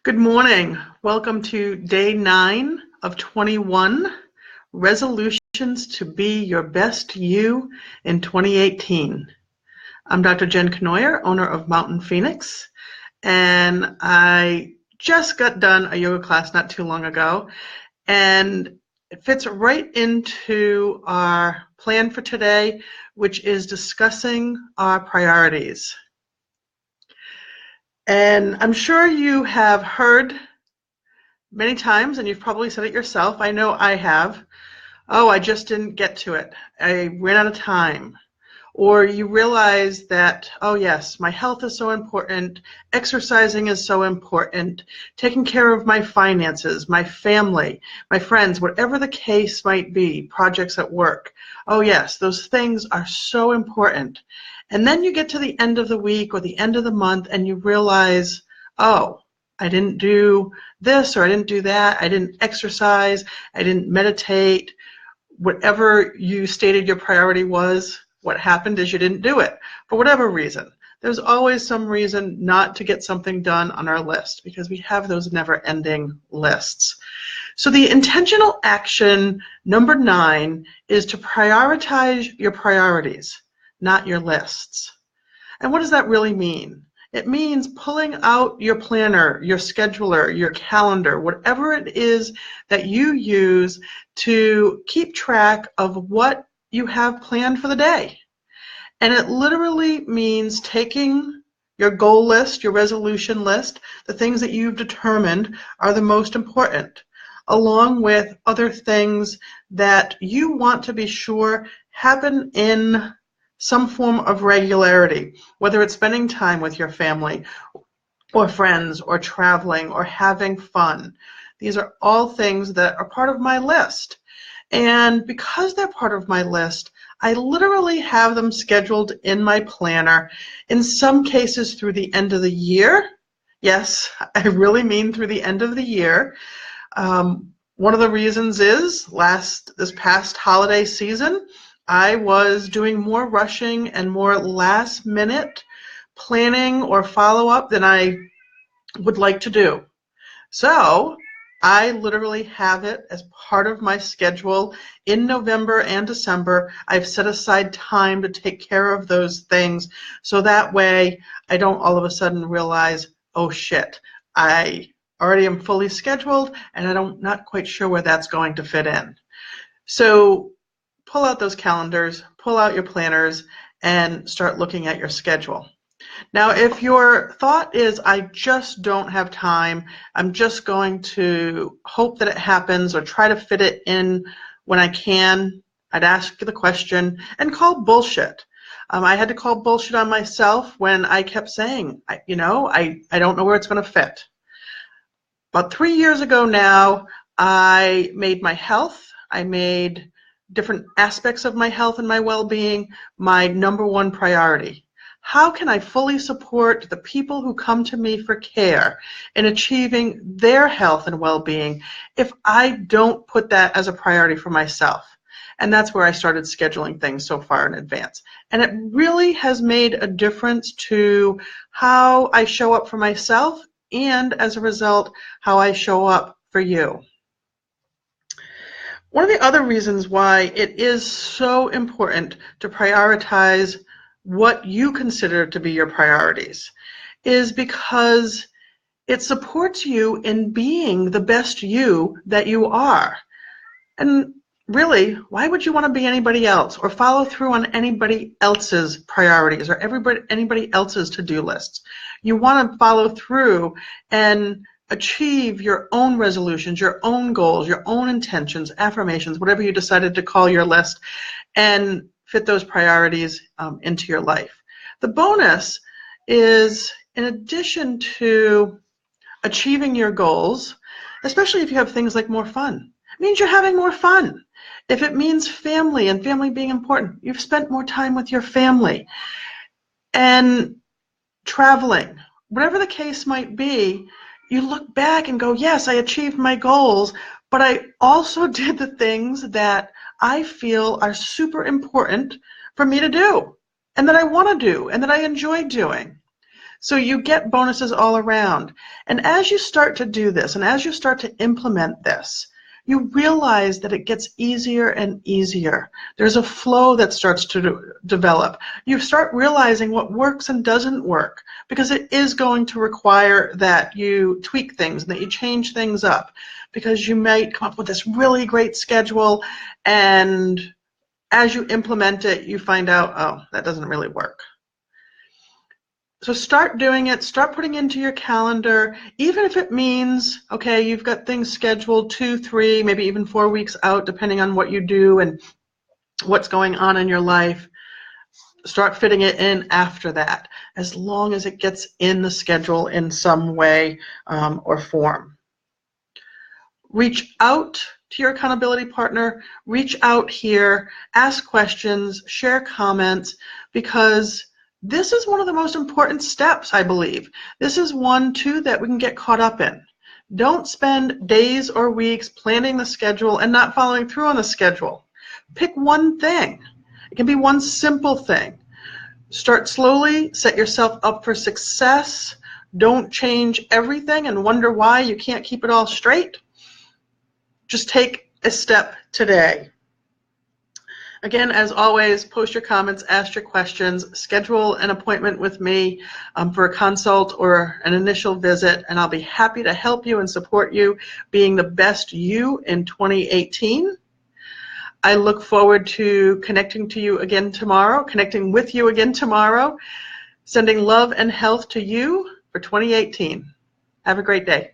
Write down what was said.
Good morning. Welcome to day 9 of 21 resolutions to be your best you in 2018. I'm Dr. Jenn owner of Mountain Phoenix, and I just got done a yoga class not too long ago, and it fits right into our plan for today, which is discussing our priorities. And I'm sure you have heard many times, and you've probably said it yourself, I know I have, oh, I just didn't get to it. I ran out of time. Or you realize that, oh yes, my health is so important, exercising is so important, taking care of my finances, my family, my friends, whatever the case might be, projects at work. Oh yes, those things are so important. And then you get to the end of the week or the end of the month and you realize, oh, I didn't do this or I didn't do that, I didn't exercise, I didn't meditate, whatever you stated your priority was. What happened is you didn't do it for whatever reason. There's always some reason not to get something done on our list because we have those never-ending lists. So the intentional action number 9 is to prioritize your priorities, not your lists. And what does that really mean? It means pulling out your planner, your scheduler, your calendar, whatever it is that you use to keep track of what you have planned for the day. And it literally means taking your goal list, your resolution list, the things that you've determined are the most important, along with other things that you want to be sure happen in some form of regularity, whether it's spending time with your family or friends or traveling or having fun. These are all things that are part of my list. And because they're part of my list, I literally have them scheduled in my planner, in some cases through the end of the year. Yes, I really mean through the end of the year. One of the reasons is this past holiday season, I was doing more rushing and more last minute planning or follow-up than I would like to do. So I literally have it as part of my schedule in November and December. I've set aside time to take care of those things so that way I don't all of a sudden realize, oh shit, I already am fully scheduled and I'm not quite sure where that's going to fit in. So pull out those calendars, pull out your planners, and start looking at your schedule. Now, if your thought is, I just don't have time, I'm just going to hope that it happens or try to fit it in when I can, I'd ask the question and call bullshit. I had to call bullshit on myself when I kept saying, I don't know where it's going to fit. About 3 years ago now, I made my health, I made different aspects of my health and my well-being my number one priority. How can I fully support the people who come to me for care in achieving their health and well-being if I don't put that as a priority for myself? And that's where I started scheduling things so far in advance. And it really has made a difference to how I show up for myself and, as a result, how I show up for you. One of the other reasons why it is so important to prioritize what you consider to be your priorities is because it supports you in being the best you that you are. And really, why would you want to be anybody else or follow through on anybody else's priorities or anybody else's to-do lists? You want to follow through and achieve your own resolutions, your own goals, your own intentions, affirmations, whatever you decided to call your list, and fit those priorities into your life. The bonus is, in addition to achieving your goals, especially if you have things like more fun, it means you're having more fun. If it means family and family being important, you've spent more time with your family. And traveling, whatever the case might be, you look back and go, yes, I achieved my goals, but I also did the things that I feel are super important for me to do and that I want to do and that I enjoy doing. So you get bonuses all around. And as you start to do this, and as you start to implement this, you realize that it gets easier and easier. There's a flow that starts to develop. You start realizing what works and doesn't work, because it is going to require that you tweak things and that you change things up, because you might come up with this really great schedule, and as you implement it, you find out, oh, that doesn't really work. So start doing it, start putting into your calendar, even if it means, okay, you've got things scheduled 2, 3, maybe even 4 weeks out, depending on what you do and what's going on in your life. Start fitting it in after that, as long as it gets in the schedule in some way or form. Reach out to your accountability partner, reach out here, ask questions, share comments, because this is one of the most important steps, I believe. This is one, too, that we can get caught up in. Don't spend days or weeks planning the schedule and not following through on the schedule. Pick one thing. It can be one simple thing. Start slowly, set yourself up for success. Don't change everything and wonder why you can't keep it all straight. Just take a step today. Again, as always, post your comments, ask your questions, schedule an appointment with me for a consult or an initial visit, and I'll be happy to help you and support you being the best you in 2018. I look forward to connecting with you again tomorrow, sending love and health to you for 2018. Have a great day.